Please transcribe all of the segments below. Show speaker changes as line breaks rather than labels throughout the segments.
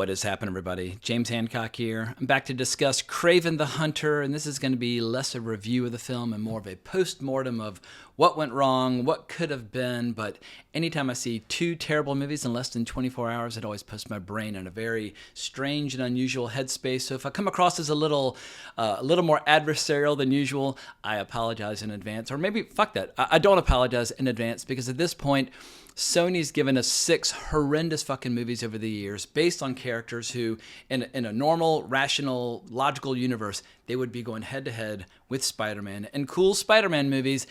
What has happened, everybody? James Hancock here. I'm back to discuss Kraven the Hunter, and this is going to be less a review of the film and more of a post-mortem of what went wrong, what could have been. But anytime I see two terrible movies in less than 24 hours, it always puts my brain in a very strange and unusual headspace. So if I come across as a little more adversarial than usual, I apologize in advance. Or maybe, fuck that, I don't apologize in advance, because at this point, Sony's given us 6 horrendous fucking movies over the years based on characters who, in a normal, rational, logical universe, they would be going head-to-head with Spider-Man and cool Spider-Man movies.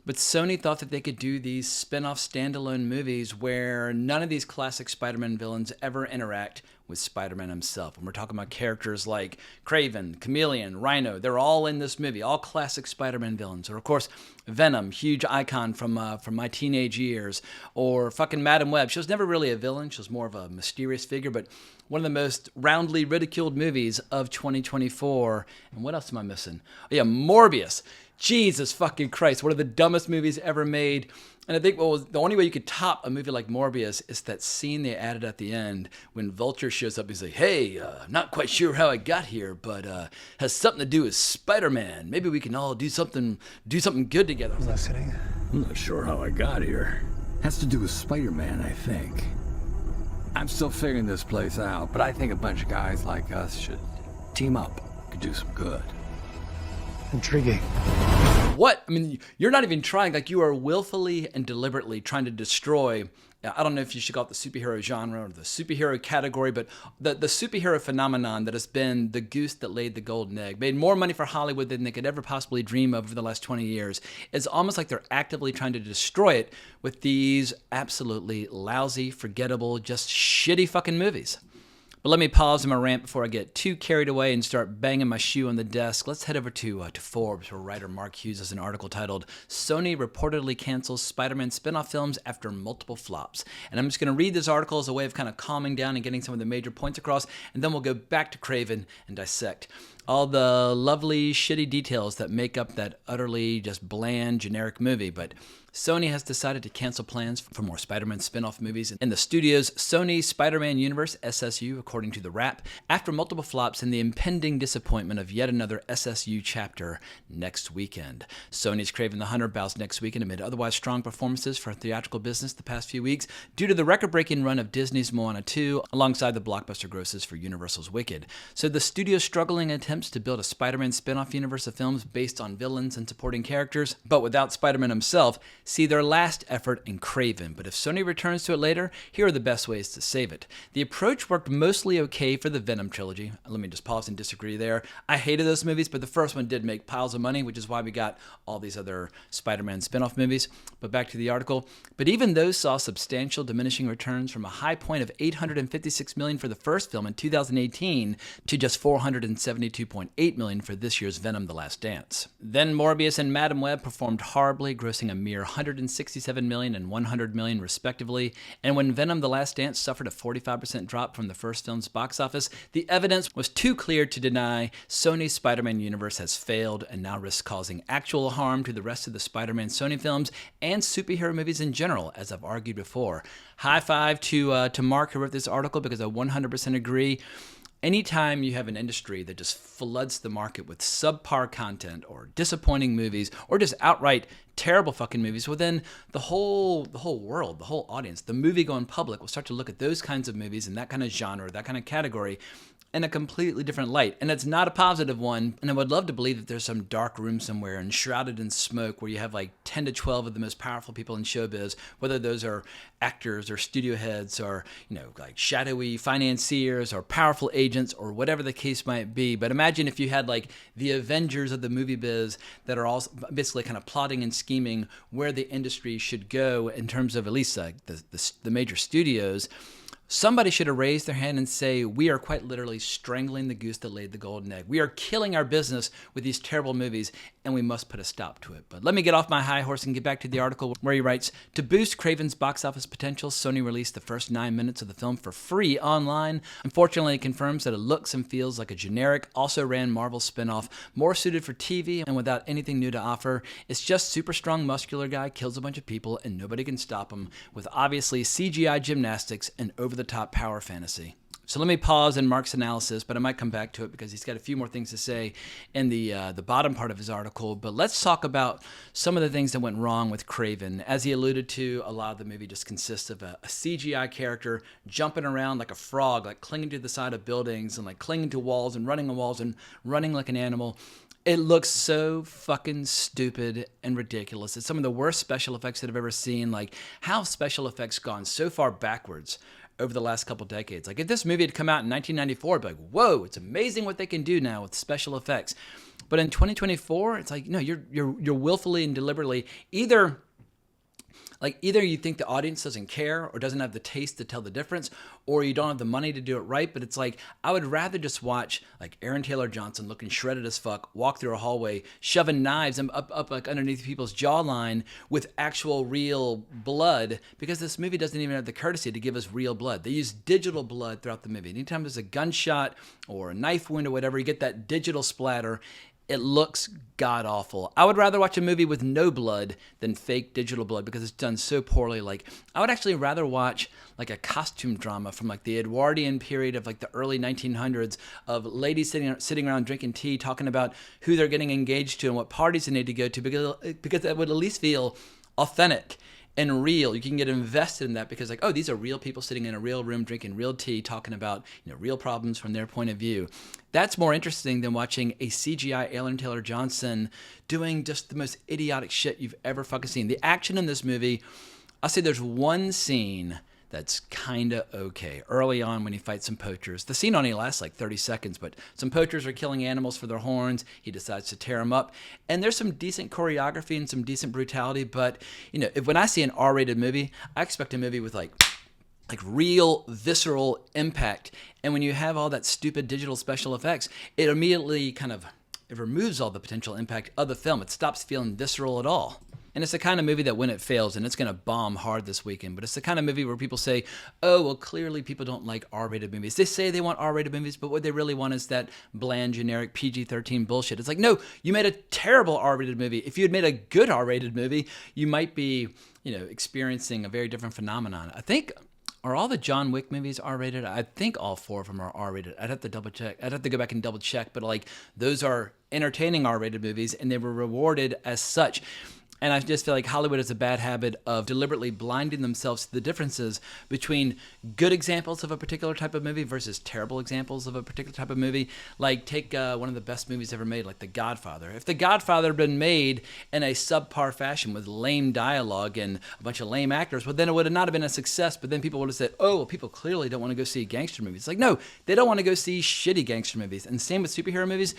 But Sony thought that they could do these spin-off standalone movies where none of these classic Spider-Man villains ever interact with Spider-Man himself. And we're talking about characters like Kraven, Chameleon, Rhino. They're all in this movie, all classic Spider-Man villains. Or, of course, Venom, huge icon from my teenage years. Or fucking Madam Web. She was never really a villain. She was more of a mysterious figure, but one of the most roundly ridiculed movies of 2024. And what else am I missing? Oh, yeah, Morbius. Jesus fucking Christ, one of the dumbest movies ever made. And I think the only way you could top a movie like Morbius is that scene they added at the end when Vulture shows up. He's like, hey, not quite sure how I got here, but has something to do with Spider-Man. Maybe we can all do something good together.
Listening.
I'm not sure how I got here. Has to do with Spider-Man, I think. I'm still figuring this place out, but I think a bunch of guys like us should team up. Could do some good.
Intriguing.
What? I mean, you're not even trying. Like, you are willfully and deliberately trying to destroy. I don't know if you should call it the superhero genre or the superhero category, but the superhero phenomenon that has been the goose that laid the golden egg, made more money for Hollywood than they could ever possibly dream of over the last 20 years. It's almost like they're actively trying to destroy it with these absolutely lousy, forgettable, just shitty fucking movies. But let me pause in my rant before I get too carried away and start banging my shoe on the desk. Let's head over to Forbes, where writer Mark Hughes has an article titled, Sony Reportedly Cancels Spider-Man Spin-Off Films After Multiple Flops. And I'm just going to read this article as a way of kind of calming down and getting some of the major points across, and then we'll go back to Kraven and dissect all the lovely, shitty details that make up that utterly just bland, generic movie. But Sony has decided to cancel plans for more Spider-Man spin-off movies in the studio's Sony Spider-Man universe, SSU, according to The Wrap, after multiple flops and the impending disappointment of yet another SSU chapter next weekend. Sony's Kraven the Hunter bows next weekend amid otherwise strong performances for theatrical business the past few weeks due to the record-breaking run of Disney's Moana 2 alongside the blockbuster grosses for Universal's Wicked. So the studio's struggling attempts to build a Spider-Man spin-off universe of films based on villains and supporting characters, but without Spider-Man himself, see their last effort in Kraven. But if Sony returns to it later, here are the best ways to save it. The approach worked mostly okay for the Venom trilogy. Let me just pause and disagree there. I hated those movies, but the first one did make piles of money, which is why we got all these other Spider-Man spin-off movies. But back to the article. But even those saw substantial diminishing returns from a high point of $856 million for the first film in 2018 to just $472.8 million for this year's Venom: The Last Dance. Then Morbius and Madam Web performed horribly, grossing a mere $167 million and $100 million respectively, and when Venom: The Last Dance suffered a 45% drop from the first film's box office, the evidence was too clear to deny Sony's Spider-Man universe has failed and now risks causing actual harm to the rest of the Spider-Man Sony films and superhero movies in general, as I've argued before. High five to Mark, who wrote this article, because I 100% agree. Anytime you have an industry that just floods the market with subpar content or disappointing movies or just outright terrible fucking movies, well then the whole world, the whole audience, the movie-going public will start to look at those kinds of movies and that kind of genre, that kind of category in a completely different light. And it's not a positive one. And I would love to believe that there's some dark room somewhere enshrouded in smoke where you have like 10 to 12 of the most powerful people in showbiz, whether those are actors or studio heads or, like shadowy financiers or powerful agents or whatever the case might be. But imagine if you had like the Avengers of the movie biz that are all basically kind of plotting and scheming where the industry should go in terms of at least the major studios. Somebody should have raised their hand and say, we are quite literally strangling the goose that laid the golden egg. We are killing our business with these terrible movies, and we must put a stop to it. But let me get off my high horse and get back to the article where he writes, to boost Kraven's box office potential, Sony released the first 9 minutes of the film for free online. Unfortunately, it confirms that it looks and feels like a generic, also-ran Marvel spinoff, more suited for TV and without anything new to offer. It's just super strong, muscular guy kills a bunch of people and nobody can stop him, with obviously CGI gymnastics and over-the-top power fantasy. So let me pause in Mark's analysis, but I might come back to it because he's got a few more things to say in the bottom part of his article. But let's talk about some of the things that went wrong with Kraven. As he alluded to, a lot of the movie just consists of a CGI character jumping around like a frog, like clinging to the side of buildings and like clinging to walls and running on walls and running like an animal. It looks so fucking stupid and ridiculous. It's some of the worst special effects that I've ever seen. Like, how have special effects gone so far backwards over the last couple decades? Like, if this movie had come out in 1994, I'd be like, whoa, it's amazing what they can do now with special effects. But in 2024, it's like, no, you're willfully and deliberately either you think the audience doesn't care or doesn't have the taste to tell the difference, or you don't have the money to do it right. But it's like, I would rather just watch like Aaron Taylor Johnson looking shredded as fuck, walk through a hallway, shoving knives up like underneath people's jawline with actual real blood, because this movie doesn't even have the courtesy to give us real blood. They use digital blood throughout the movie. Anytime there's a gunshot or a knife wound or whatever, you get that digital splatter. It looks god-awful. I would rather watch a movie with no blood than fake digital blood because it's done so poorly. Like, I would actually rather watch like a costume drama from like the Edwardian period of like the early 1900s of ladies sitting around drinking tea, talking about who they're getting engaged to and what parties they need to go to, because that would at least feel authentic and real. You can get invested in that because like, oh, these are real people sitting in a real room drinking real tea, talking about, you know, real problems from their point of view. That's more interesting than watching a CGI Aaron Taylor Johnson doing just the most idiotic shit you've ever fucking seen. The action in this movie, I'll say there's one scene that's kind of okay. Early on when he fights some poachers. The scene only lasts like 30 seconds, but some poachers are killing animals for their horns. He decides to tear them up. And there's some decent choreography and some decent brutality, but you know, when I see an R-rated movie, I expect a movie with like real visceral impact. And when you have all that stupid digital special effects, it immediately it removes all the potential impact of the film. It stops feeling visceral at all. And it's the kind of movie that when it fails, and it's going to bomb hard this weekend, but it's the kind of movie where people say, oh, well, clearly people don't like R-rated movies. They say they want R-rated movies, but what they really want is that bland, generic PG-13 bullshit. It's like, no, you made a terrible R-rated movie. If you had made a good R-rated movie, you might be, you know, experiencing a very different phenomenon. I think, are all the John Wick movies R-rated? I think all 4 of them are R-rated. I'd have to double check. I'd have to go back and double check, but like, those are entertaining R-rated movies, and they were rewarded as such. And I just feel like Hollywood has a bad habit of deliberately blinding themselves to the differences between good examples of a particular type of movie versus terrible examples of a particular type of movie. Like, take one of the best movies ever made, like The Godfather. If The Godfather had been made in a subpar fashion with lame dialogue and a bunch of lame actors, well, then it would not have been a success. But then people would have said, oh, well, people clearly don't want to go see gangster movies. It's like, no, they don't want to go see shitty gangster movies. And same with superhero movies.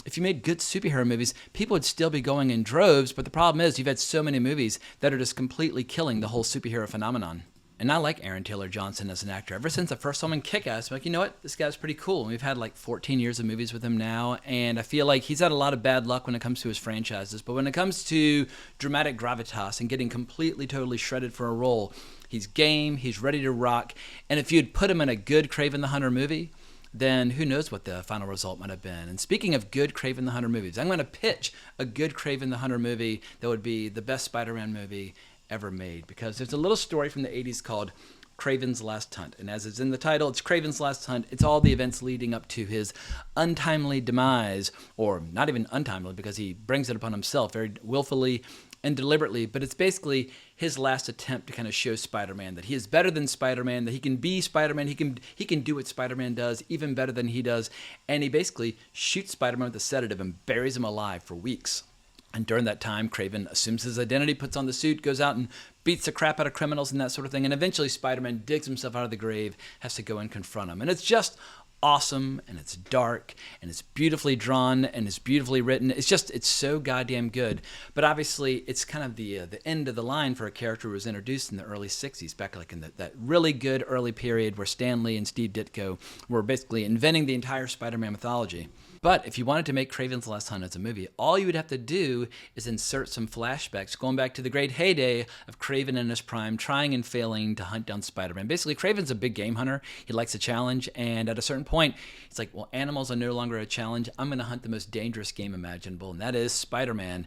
If you made good superhero movies, people would still be going in droves, but the problem is you've had so many movies that are just completely killing the whole superhero phenomenon. And I like Aaron Taylor Johnson as an actor. Ever since I first saw him in Kick-Ass, I'm like, you know what? This guy's pretty cool. And we've had like 14 years of movies with him now, and I feel like he's had a lot of bad luck when it comes to his franchises. But when it comes to dramatic gravitas and getting completely, totally shredded for a role, he's game, he's ready to rock. And if you'd put him in a good Kraven the Hunter movie, then who knows what the final result might have been. And speaking of good Kraven the Hunter movies, I'm going to pitch a good Kraven the Hunter movie that would be the best Spider-Man movie ever made, because there's a little story from the 80s called Kraven's Last Hunt. And as it's in the title, it's Kraven's Last Hunt. It's all the events leading up to his untimely demise, or not even untimely because he brings it upon himself very willfully and deliberately, but it's basically his last attempt to kind of show Spider-Man that he is better than Spider-Man, that he can be Spider-Man, he can do what Spider-Man does even better than he does, and he basically shoots Spider-Man with a sedative and buries him alive for weeks. And during that time, Kraven assumes his identity, puts on the suit, goes out and beats the crap out of criminals and that sort of thing, and eventually Spider-Man digs himself out of the grave, has to go and confront him. And it's just awesome, and it's dark, and it's beautifully drawn, and it's beautifully written. It's so goddamn good. But obviously, it's kind of the end of the line for a character who was introduced in the early 60s, back like in that really good early period where Stan Lee and Steve Ditko were basically inventing the entire Spider-Man mythology. But if you wanted to make Kraven's Last Hunt as a movie, all you would have to do is insert some flashbacks going back to the great heyday of Kraven in his prime, trying and failing to hunt down Spider-Man. Basically, Kraven's a big game hunter. He likes a challenge, and at a certain point, it's like, well, animals are no longer a challenge. I'm going to hunt the most dangerous game imaginable, and that is Spider-Man.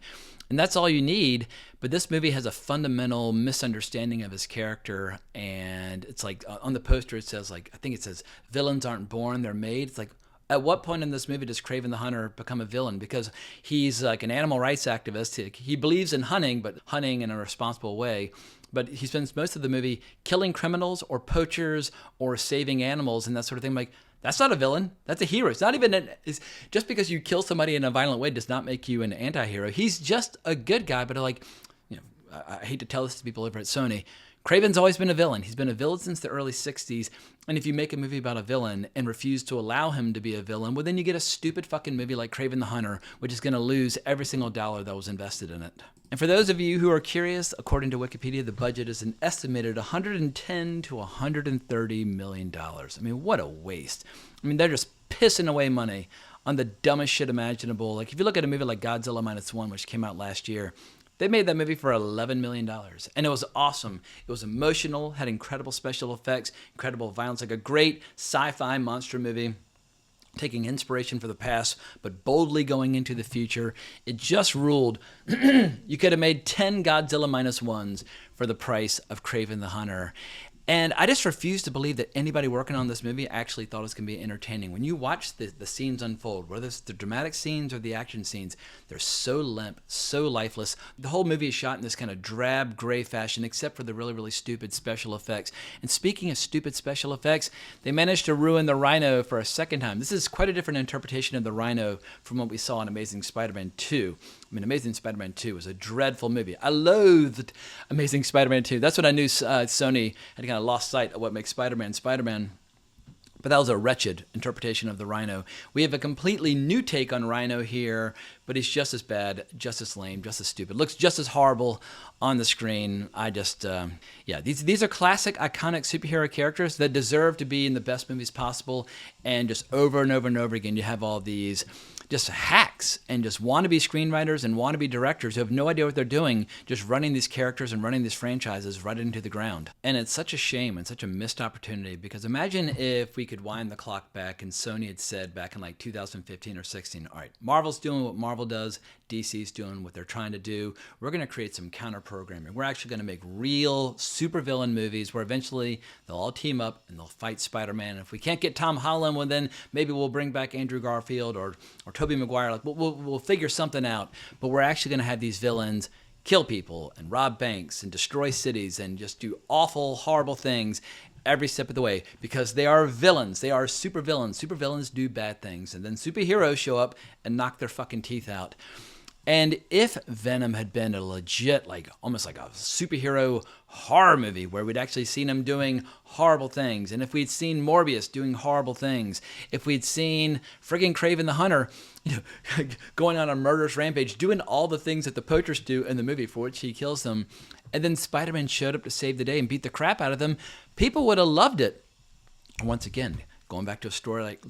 And that's all you need. But this movie has a fundamental misunderstanding of his character. And it's like on the poster, it says, like, I think it says, villains aren't born, they're made. It's like, at what point in this movie does Kraven the Hunter become a villain? Because he's like an animal rights activist. He believes in hunting, but hunting in a responsible way. But he spends most of the movie killing criminals or poachers or saving animals and that sort of thing. I'm like, that's not a villain. That's a hero. It's not even just because you kill somebody in a violent way does not make you an anti-hero. He's just a good guy. But like, you know, I hate to tell this to people over at Sony. Kraven's always been a villain. He's been a villain since the early 60s. And if you make a movie about a villain and refuse to allow him to be a villain, well, then you get a stupid fucking movie like Kraven the Hunter, which is going to lose every single dollar that was invested in it. And for those of you who are curious, according to Wikipedia, the budget is an estimated $110 to $130 million. I mean, what a waste. I mean, they're just pissing away money on the dumbest shit imaginable. Like, if you look at a movie like Godzilla Minus One, which came out last year, they made that movie for $11 million, and it was awesome. It was emotional, had incredible special effects, incredible violence, like a great sci-fi monster movie, taking inspiration for the past, but boldly going into the future. It just ruled. You could have made 10 Godzilla Minus Ones for the price of Kraven the Hunter. And I just refuse to believe that anybody working on this movie actually thought it was going to be entertaining. When you watch the scenes unfold, whether it's the dramatic scenes or the action scenes, they're so limp, so lifeless. The whole movie is shot in this kind of drab, gray fashion, except for the really, really stupid special effects. And speaking of stupid special effects, they managed to ruin the Rhino for a second time. This is quite a different interpretation of the Rhino from what we saw in Amazing Spider-Man 2. I mean, Amazing Spider-Man 2 was a dreadful movie. I loathed Amazing Spider-Man 2. That's when I knew Sony had kind of lost sight of what makes Spider-Man Spider-Man. But that was a wretched interpretation of the Rhino. We have a completely new take on Rhino here, but he's just as bad, just as lame, just as stupid. Looks just as horrible on the screen. These are classic, iconic superhero characters that deserve to be in the best movies possible. And just over and over and over again, you have all these just hacks and just wannabe screenwriters and wannabe directors who have no idea what they're doing, just running these characters and running these franchises right into the ground. And it's such a shame and such a missed opportunity, because imagine if we could wind the clock back and Sony had said back in like 2015 or 16, all right, Marvel's doing what Marvel does, DC's doing what they're trying to do. We're going to create some counter-programming. We're actually going to make real supervillain movies where eventually they'll all team up and they'll fight Spider-Man. And if we can't get Tom Holland, well, then maybe we'll bring back Andrew Garfield or Tobey Maguire. Like, we'll figure something out. But we're actually going to have these villains kill people and rob banks and destroy cities and just do awful, horrible things every step of the way, because they are villains. They are super villains. Super villains do bad things. And then superheroes show up and knock their fucking teeth out. And if Venom had been a legit, like almost like a superhero horror movie where we'd actually seen him doing horrible things, and if we'd seen Morbius doing horrible things, if we'd seen friggin' Kraven the Hunter, going on a murderous rampage, doing all the things that the poachers do in the movie for which he kills them, and then Spider-Man showed up to save the day and beat the crap out of them, people would have loved it. Once again, going back to a story like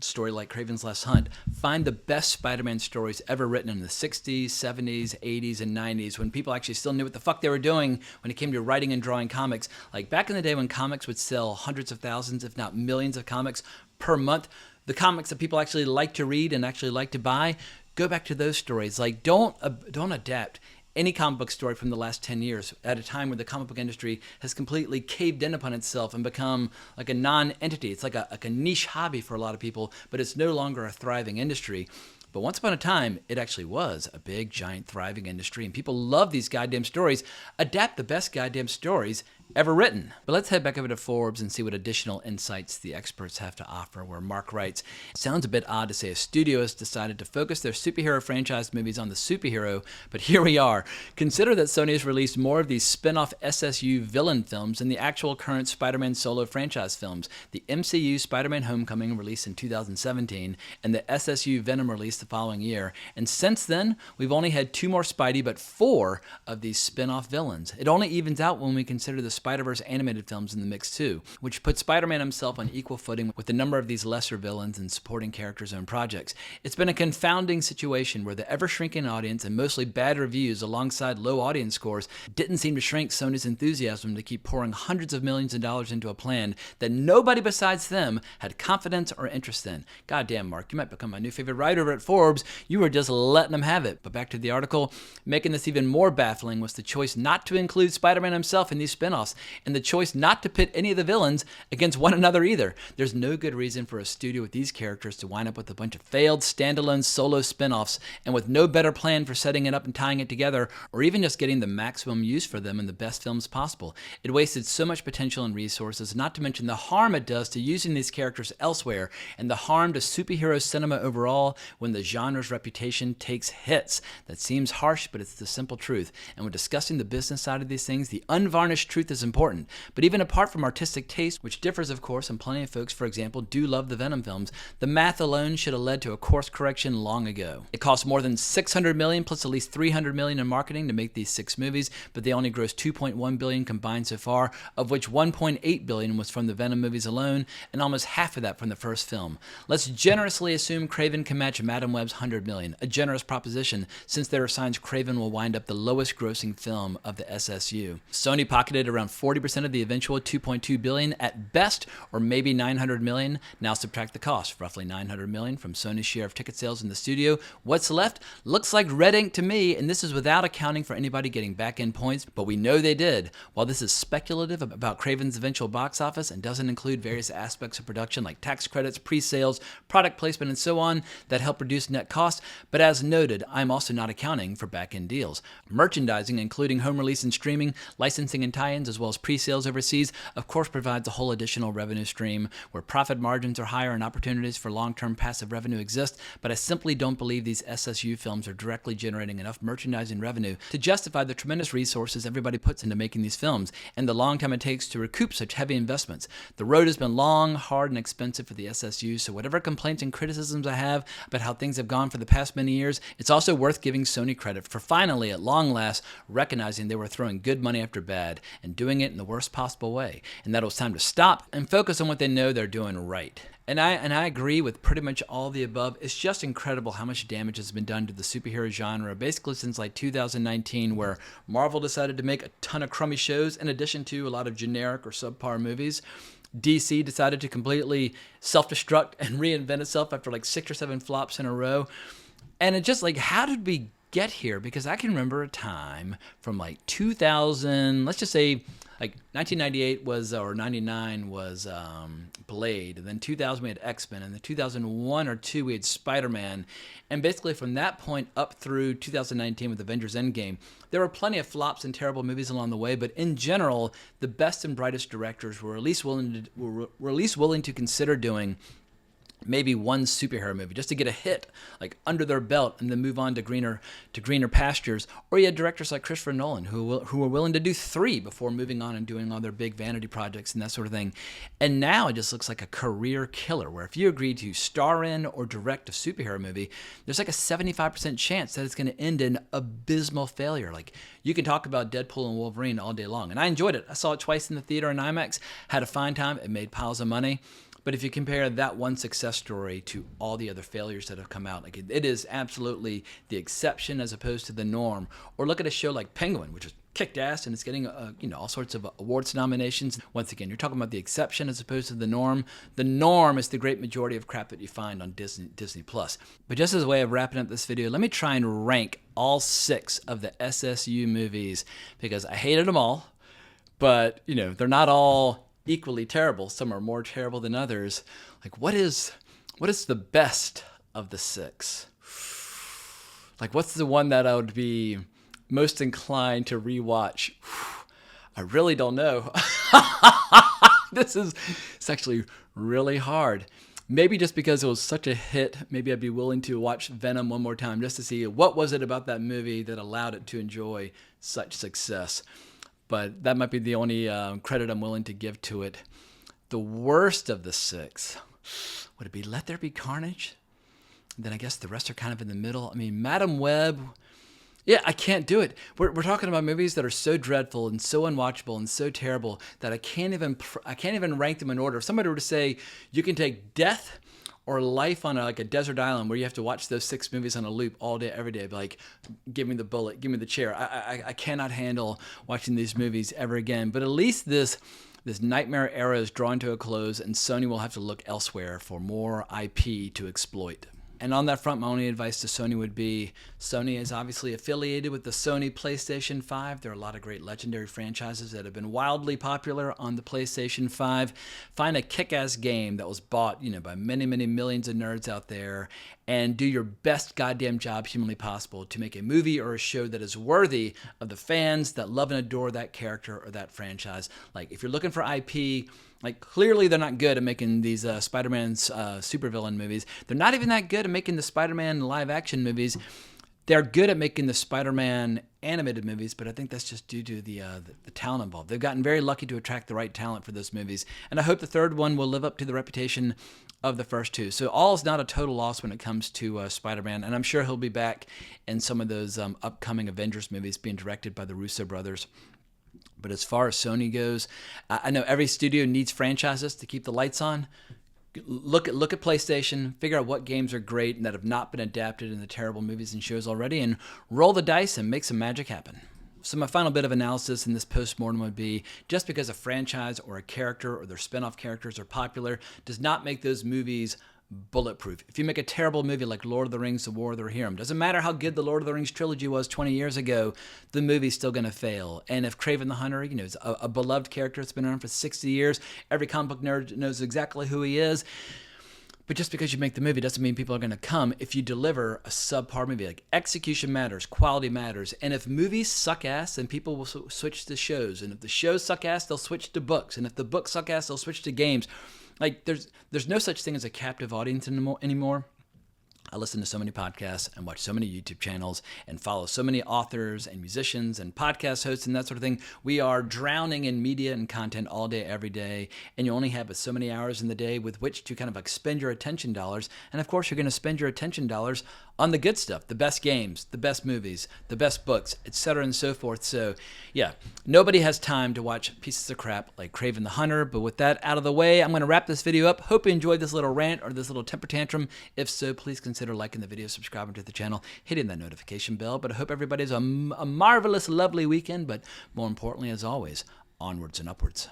Kraven's Last Hunt, find the best Spider-Man stories ever written in the 60s, 70s, 80s, and 90s, when people actually still knew what the fuck they were doing when it came to writing and drawing comics. Like back in the day when comics would sell hundreds of thousands, if not millions of comics per month, the comics that people actually like to read and actually like to buy, go back to those stories. Like don't adapt any comic book story from the last 10 years at a time where the comic book industry has completely caved in upon itself and become like a non-entity. It's like a niche hobby for a lot of people, but it's no longer a thriving industry. But once upon a time, it actually was a big, giant, thriving industry, and people love these goddamn stories. Adapt the best goddamn stories ever written. But let's head back over to Forbes and see what additional insights the experts have to offer, where Mark writes, it sounds a bit odd to say a studio has decided to focus their superhero franchise movies on the superhero, but here we are. Consider that Sony has released more of these spin-off SSU villain films than the actual current Spider-Man solo franchise films. The MCU Spider-Man Homecoming released in 2017, and the SSU Venom released the following year. And since then, we've only had 2 more Spidey, but 4 of these spin-off villains. It only evens out when we consider the Spider-Verse animated films in the mix too, which puts Spider-Man himself on equal footing with a number of these lesser villains and supporting characters' own projects. It's been a confounding situation where the ever-shrinking audience and mostly bad reviews alongside low audience scores didn't seem to shrink Sony's enthusiasm to keep pouring hundreds of millions of dollars into a plan that nobody besides them had confidence or interest in. Goddamn, Mark, you might become my new favorite writer over at Forbes. You were just letting them have it. But back to the article, making this even more baffling was the choice not to include Spider-Man himself in these spin-offs, and the choice not to pit any of the villains against one another either. There's no good reason for a studio with these characters to wind up with a bunch of failed standalone solo spin-offs, and with no better plan for setting it up and tying it together, or even just getting the maximum use for them in the best films possible. It wasted so much potential and resources, not to mention the harm it does to using these characters elsewhere, and the harm to superhero cinema overall when the genre's reputation takes hits. That seems harsh, but it's the simple truth. And when discussing the business side of these things, the unvarnished truth is important. But even apart from artistic taste, which differs of course, and plenty of folks, for example, do love the Venom films, the math alone should have led to a course correction long ago. It cost more than $600 million plus at least $300 million in marketing to make these 6 movies, but they only grossed $2.1 billion combined so far, of which $1.8 billion was from the Venom movies alone, and almost half of that from the first film. Let's generously assume Kraven can match Madame Web's $100 million, a generous proposition since there are signs Kraven will wind up the lowest grossing film of the SSU. Sony pocketed around 40% of the eventual $2.2 billion at best, or maybe $900 million. Now subtract the cost, roughly $900 million from Sony's share of ticket sales in the studio. What's left? Looks like red ink to me, and this is without accounting for anybody getting back-end points, but we know they did. While this is speculative about Kraven's eventual box office and doesn't include various aspects of production like tax credits, pre-sales, product placement, and so on that help reduce net cost, but as noted, I'm also not accounting for back-end deals. Merchandising, including home release and streaming, licensing and tie-ins, as well as pre-sales overseas, of course provides a whole additional revenue stream where profit margins are higher and opportunities for long-term passive revenue exist, but I simply don't believe these SSU films are directly generating enough merchandising revenue to justify the tremendous resources everybody puts into making these films and the long time it takes to recoup such heavy investments. The road has been long, hard, and expensive for the SSU, so whatever complaints and criticisms I have about how things have gone for the past many years, it's also worth giving Sony credit for finally, at long last, recognizing they were throwing good money after bad and doing it in the worst possible way, and that it was time to stop and focus on what they know they're doing right. And I agree with pretty much all the above. It's just incredible how much damage has been done to the superhero genre, basically since like 2019, where Marvel decided to make a ton of crummy shows in addition to a lot of generic or subpar movies. DC decided to completely self-destruct and reinvent itself after like 6 or 7 flops in a row. And it's just like, how did we get here? Because I can remember a time from like 2000, let's just say like 1998 was, or 99 was Blade, and then 2000 we had X-Men, and then 2001 or 2 we had Spider-Man, and basically from that point up through 2019 with Avengers Endgame, there were plenty of flops and terrible movies along the way, but in general, the best and brightest directors were at least willing to consider doing maybe one superhero movie just to get a hit like under their belt and then move on to greener pastures. Or you had directors like Christopher Nolan who were willing to do 3 before moving on and doing all their big vanity projects and that sort of thing. And now it just looks like a career killer where if you agree to star in or direct a superhero movie, there's like a 75% chance that it's going to end in abysmal failure. Like, you can talk about Deadpool and Wolverine all day long, and I enjoyed it. I saw it twice in the theater in IMAX, had a fine time, it made piles of money. But if you compare that one success story to all the other failures that have come out, like it is absolutely the exception as opposed to the norm. Or look at a show like Penguin, which is kicked ass and it's getting all sorts of awards nominations. Once again, you're talking about the exception as opposed to the norm. The norm is the great majority of crap that you find on Disney Plus. But just as a way of wrapping up this video, let me try and rank all 6 of the SSU movies because I hated them all, but they're not all equally terrible. Some are more terrible than others. Like, what is the best of the 6? Like, what's the one that I would be most inclined to rewatch? I really don't know. It's actually really hard. Maybe just because it was such a hit, maybe I'd be willing to watch Venom one more time just to see what was it about that movie that allowed it to enjoy such success. But that might be the only credit I'm willing to give to it. The worst of the 6, would it be Let There Be Carnage? Then I guess the rest are kind of in the middle. I mean, Madame Web, Yeah, I can't do it. We're talking about movies that are so dreadful and so unwatchable and so terrible that I can't even rank them in order. If somebody were to say you can take death or life on like a desert island where you have to watch those 6 movies on a loop all day, every day, I'd be like, give me the bullet, give me the chair. I cannot handle watching these movies ever again. But at least this nightmare era is drawing to a close, and Sony will have to look elsewhere for more IP to exploit. And on that front, my only advice to Sony would be, Sony is obviously affiliated with the Sony PlayStation 5. There are a lot of great legendary franchises that have been wildly popular on the PlayStation 5. Find a kick-ass game that was bought, by many, many millions of nerds out there, and do your best goddamn job humanly possible to make a movie or a show that is worthy of the fans that love and adore that character or that franchise. Like, if you're looking for IP, like, clearly they're not good at making these Spider-Man supervillain movies. They're not even that good at making the Spider-Man live-action movies. They're good at making the Spider-Man animated movies, but I think that's just due to the talent involved. They've gotten very lucky to attract the right talent for those movies, and I hope the third one will live up to the reputation of the first 2. So all is not a total loss when it comes to Spider-Man, and I'm sure he'll be back in some of those upcoming Avengers movies being directed by the Russo brothers. But as far as Sony goes, I know every studio needs franchises to keep the lights on. Look at PlayStation, figure out what games are great and that have not been adapted into terrible movies and shows already, and roll the dice and make some magic happen. So my final bit of analysis in this post-mortem would be, just because a franchise or a character or their spin-off characters are popular does not make those movies bulletproof. If you make a terrible movie like Lord of the Rings, The War of the Rohirrim, doesn't matter how good the Lord of the Rings trilogy was 20 years ago, the movie's still going to fail. And if Kraven the Hunter, is a beloved character that's been around for 60 years, every comic book nerd knows exactly who he is. But just because you make the movie doesn't mean people are going to come if you deliver a subpar movie. Like, execution matters, quality matters. And if movies suck ass, then people will switch to shows. And if the shows suck ass, they'll switch to books. And if the books suck ass, they'll switch to games. Like, there's no such thing as a captive audience anymore. I listen to so many podcasts and watch so many YouTube channels and follow so many authors and musicians and podcast hosts and that sort of thing. We are drowning in media and content all day, every day, and you only have so many hours in the day with which to kind of like spend your attention dollars. And of course, you're going to spend your attention dollars on the good stuff, the best games, the best movies, the best books, etc. and so forth. So yeah, nobody has time to watch pieces of crap like Kraven the Hunter. But with that out of the way, I'm going to wrap this video up. Hope you enjoyed this little rant or this little temper tantrum. If so, please consider liking the video, subscribing to the channel, hitting that notification bell. But I hope everybody has a marvelous, lovely weekend. But more importantly, as always, onwards and upwards.